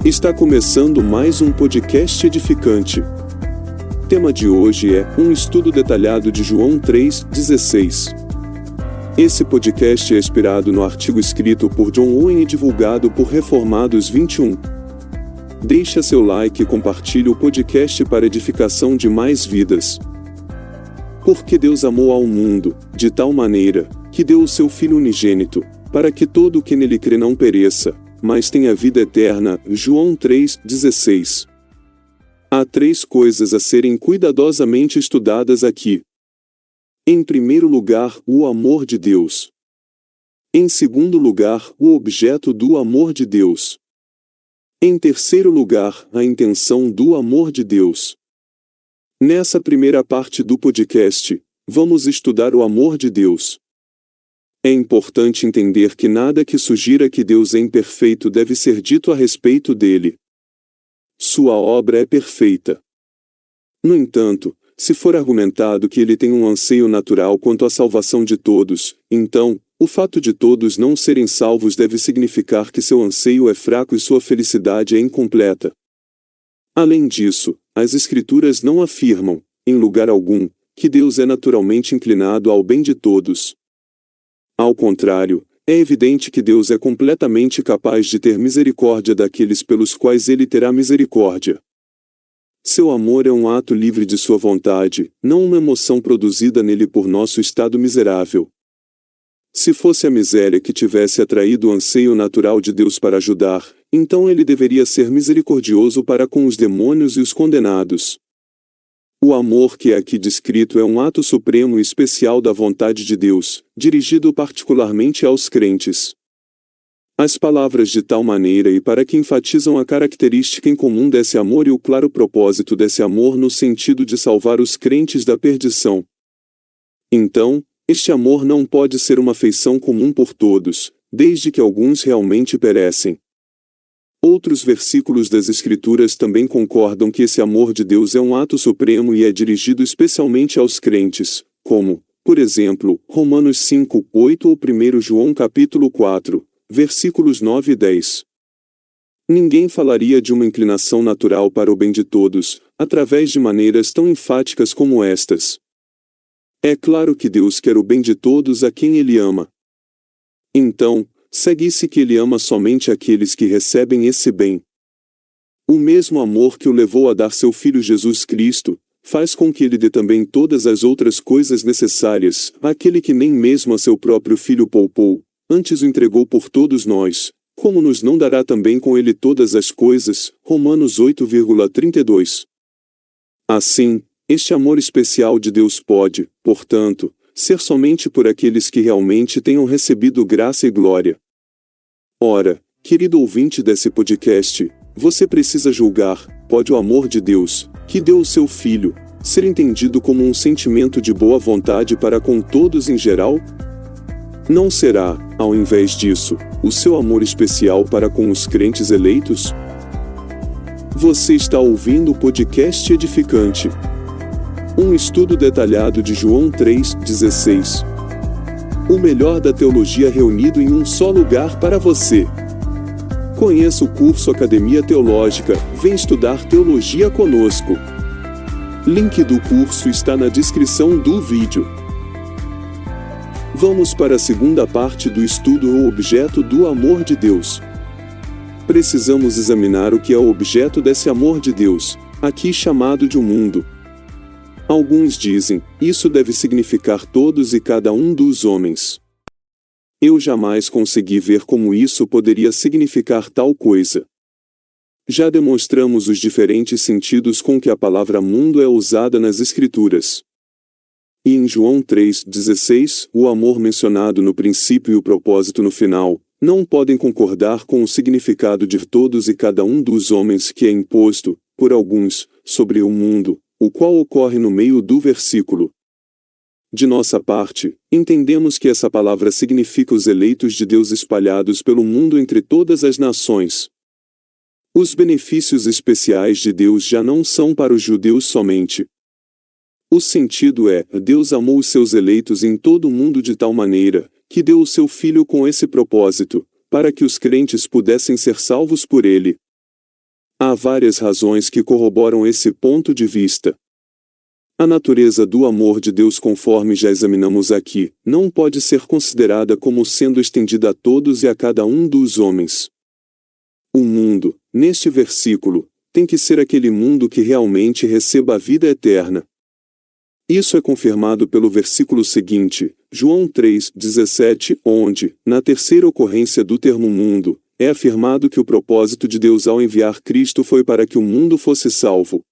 Está começando mais um podcast edificante. Tema de hoje é um estudo detalhado de João 3,16. Esse podcast é inspirado no artigo escrito por John Owen e divulgado por Reformados 21. Deixa seu like e compartilhe o podcast para edificação de mais vidas. Porque Deus amou ao mundo, de tal maneira, que deu o seu Filho unigênito, para que todo o que nele crê não pereça, mas tenha vida eterna. João 3,16. Há três coisas a serem cuidadosamente estudadas aqui. Em primeiro lugar, o amor de Deus. Em segundo lugar, o objeto do amor de Deus. Em terceiro lugar, a intenção do amor de Deus. Nessa primeira parte do podcast, vamos estudar o amor de Deus. É importante entender que nada que sugira que Deus é imperfeito deve ser dito a respeito dele. Sua obra é perfeita. No entanto, se for argumentado que ele tem um anseio natural quanto à salvação de todos, então, o fato de todos não serem salvos deve significar que seu anseio é fraco e sua felicidade é incompleta. Além disso, as Escrituras não afirmam, em lugar algum, que Deus é naturalmente inclinado ao bem de todos. Ao contrário, é evidente que Deus é completamente capaz de ter misericórdia daqueles pelos quais ele terá misericórdia. Seu amor é um ato livre de sua vontade, não uma emoção produzida nele por nosso estado miserável. Se fosse a miséria que tivesse atraído o anseio natural de Deus para ajudar, então ele deveria ser misericordioso para com os demônios e os condenados. O amor que é aqui descrito é um ato supremo e especial da vontade de Deus, dirigido particularmente aos crentes. As palavras de tal maneira e para que enfatizam a característica em comum desse amor e o claro propósito desse amor no sentido de salvar os crentes da perdição. Então, este amor não pode ser uma feição comum por todos, desde que alguns realmente perecem. Outros versículos das Escrituras também concordam que esse amor de Deus é um ato supremo e é dirigido especialmente aos crentes, como, por exemplo, Romanos 5:8 ou 1 João capítulo 4, versículos 9 e 10. Ninguém falaria de uma inclinação natural para o bem de todos, através de maneiras tão enfáticas como estas. É claro que Deus quer o bem de todos a quem Ele ama. Então, segue-se que ele ama somente aqueles que recebem esse bem. O mesmo amor que o levou a dar seu Filho Jesus Cristo, faz com que ele dê também todas as outras coisas necessárias, àquele que nem mesmo a seu próprio Filho poupou, antes o entregou por todos nós, como nos não dará também com ele todas as coisas, Romanos 8,32. Assim, este amor especial de Deus pode, portanto, ser somente por aqueles que realmente tenham recebido graça e glória. Ora, querido ouvinte desse podcast, você precisa julgar, pode o amor de Deus, que deu o seu Filho, ser entendido como um sentimento de boa vontade para com todos em geral? Não será, ao invés disso, o seu amor especial para com os crentes eleitos? Você está ouvindo o podcast edificante. Um estudo detalhado de João 3,16. O melhor da teologia reunido em um só lugar para você. Conheça o curso Academia Teológica, vem estudar teologia conosco. Link do curso está na descrição do vídeo. Vamos para a segunda parte do estudo, o objeto do amor de Deus. Precisamos examinar o que é o objeto desse amor de Deus, aqui chamado de um mundo. Alguns dizem, isso deve significar todos e cada um dos homens. Eu jamais consegui ver como isso poderia significar tal coisa. Já demonstramos os diferentes sentidos com que a palavra mundo é usada nas Escrituras. E em João 3,16, o amor mencionado no princípio e o propósito no final, não podem concordar com o significado de todos e cada um dos homens que é imposto, por alguns, sobre o mundo, o qual ocorre no meio do versículo. De nossa parte, entendemos que essa palavra significa os eleitos de Deus espalhados pelo mundo entre todas as nações. Os benefícios especiais de Deus já não são para os judeus somente. O sentido é, Deus amou os seus eleitos em todo o mundo de tal maneira, que deu o seu Filho com esse propósito, para que os crentes pudessem ser salvos por ele. Há várias razões que corroboram esse ponto de vista. A natureza do amor de Deus, conforme já examinamos aqui, não pode ser considerada como sendo estendida a todos e a cada um dos homens. O mundo, neste versículo, tem que ser aquele mundo que realmente receba a vida eterna. Isso é confirmado pelo versículo seguinte, João 3:17, onde, na terceira ocorrência do termo mundo, é afirmado que o propósito de Deus ao enviar Cristo foi para que o mundo fosse salvo.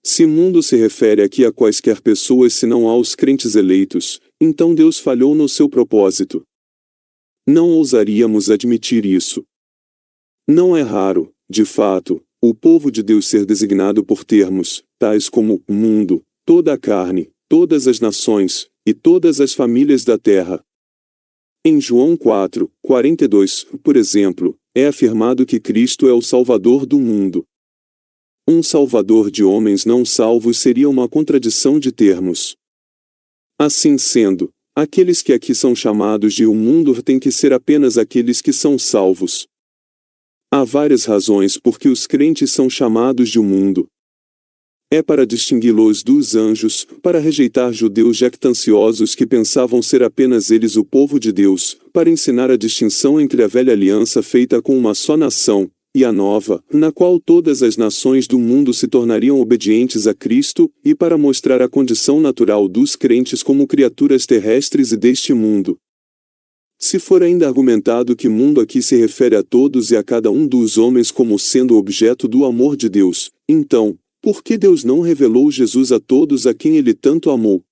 Se mundo se refere aqui a quaisquer pessoas senão aos crentes eleitos, então Deus falhou no seu propósito. Não ousaríamos admitir isso. Não é raro, de fato, o povo de Deus ser designado por termos, tais como mundo, toda a carne, todas as nações, e todas as famílias da terra. Em João 4:42, por exemplo, é afirmado que Cristo é o Salvador do mundo. Um salvador de homens não salvos seria uma contradição de termos. Assim sendo, aqueles que aqui são chamados de o mundo têm que ser apenas aqueles que são salvos. Há várias razões por que os crentes são chamados de o mundo. É para distingui-los dos anjos, para rejeitar judeus jactanciosos que pensavam ser apenas eles o povo de Deus, para ensinar a distinção entre a velha aliança feita com uma só nação, e a nova, na qual todas as nações do mundo se tornariam obedientes a Cristo, e para mostrar a condição natural dos crentes como criaturas terrestres e deste mundo. Se for ainda argumentado que mundo aqui se refere a todos e a cada um dos homens como sendo objeto do amor de Deus, então, por que Deus não revelou Jesus a todos a quem Ele tanto amou?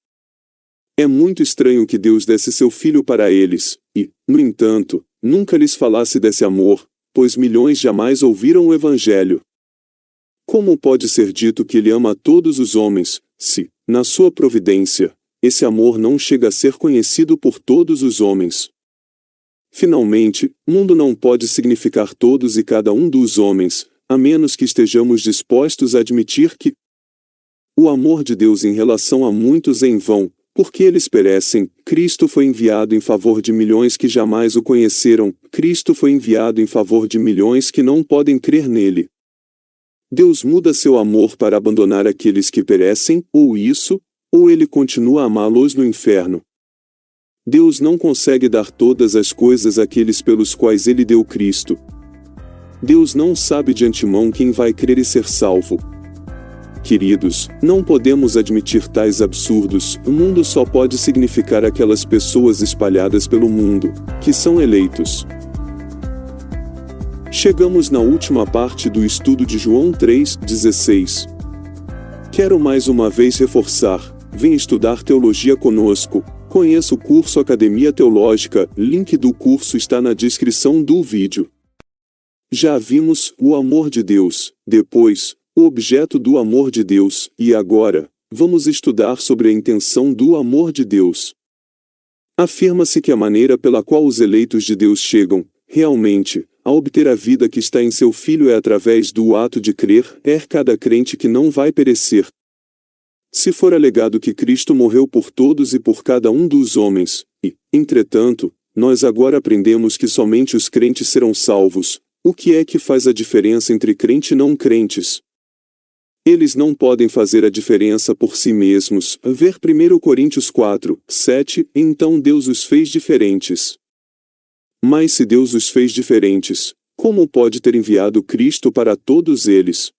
É muito estranho que Deus desse seu Filho para eles, e, no entanto, nunca lhes falasse desse amor, pois milhões jamais ouviram o Evangelho. Como pode ser dito que Ele ama todos os homens, se, na sua providência, esse amor não chega a ser conhecido por todos os homens? Finalmente, mundo não pode significar todos e cada um dos homens, a menos que estejamos dispostos a admitir que o amor de Deus em relação a muitos é em vão, porque eles perecem. Cristo foi enviado em favor de milhões que jamais o conheceram, Cristo foi enviado em favor de milhões que não podem crer nele. Deus muda seu amor para abandonar aqueles que perecem, ou ele continua a amá-los no inferno. Deus não consegue dar todas as coisas àqueles pelos quais ele deu Cristo. Deus não sabe de antemão quem vai crer e ser salvo. Queridos, não podemos admitir tais absurdos. O mundo só pode significar aquelas pessoas espalhadas pelo mundo, que são eleitos. Chegamos na última parte do estudo de João 3:16. Quero mais uma vez reforçar: vem estudar teologia conosco. Conheça o curso Academia Teológica, link do curso está na descrição do vídeo. Já vimos o amor de Deus, depois, o objeto do amor de Deus, e agora, vamos estudar sobre a intenção do amor de Deus. Afirma-se que a maneira pela qual os eleitos de Deus chegam, realmente, a obter a vida que está em seu Filho é através do ato de crer, cada crente que não vai perecer. Se for alegado que Cristo morreu por todos e por cada um dos homens, e, entretanto, nós agora aprendemos que somente os crentes serão salvos, o que é que faz a diferença entre crente e não crentes? Eles não podem fazer a diferença por si mesmos. Ver 1 Coríntios 4:7, então Deus os fez diferentes. Mas se Deus os fez diferentes, como pode ter enviado Cristo para todos eles?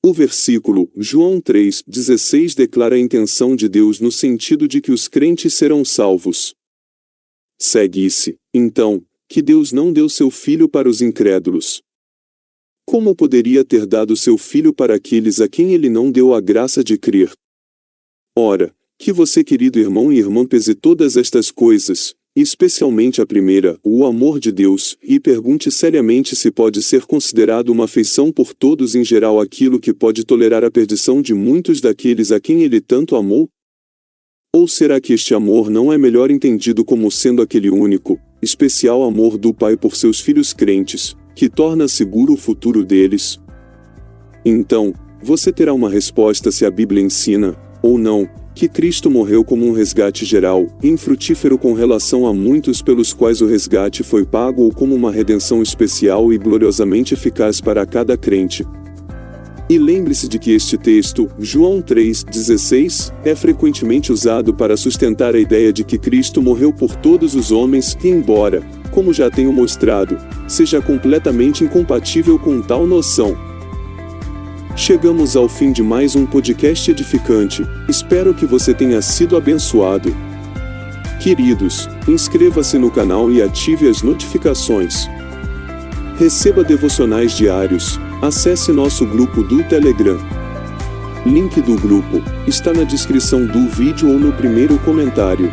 O versículo, João 3:16 declara a intenção de Deus no sentido de que os crentes serão salvos. Segue-se, então, que Deus não deu seu Filho para os incrédulos. Como poderia ter dado seu Filho para aqueles a quem ele não deu a graça de crer? Ora, que você, querido irmão e irmã, pese todas estas coisas, especialmente a primeira, o amor de Deus, e pergunte seriamente se pode ser considerado uma afeição por todos em geral aquilo que pode tolerar a perdição de muitos daqueles a quem ele tanto amou? Ou será que este amor não é melhor entendido como sendo aquele único, especial amor do Pai por seus filhos crentes, que torna seguro o futuro deles? Então, você terá uma resposta se a Bíblia ensina, ou não, que Cristo morreu como um resgate geral, infrutífero com relação a muitos pelos quais o resgate foi pago ou como uma redenção especial e gloriosamente eficaz para cada crente. E lembre-se de que este texto, João 3,16, é frequentemente usado para sustentar a ideia de que Cristo morreu por todos os homens, embora, como já tenho mostrado, seja completamente incompatível com tal noção. Chegamos ao fim de mais um podcast edificante, espero que você tenha sido abençoado. Queridos, inscreva-se no canal e ative as notificações. Receba devocionais diários, acesse nosso grupo do Telegram. Link do grupo está na descrição do vídeo ou no primeiro comentário.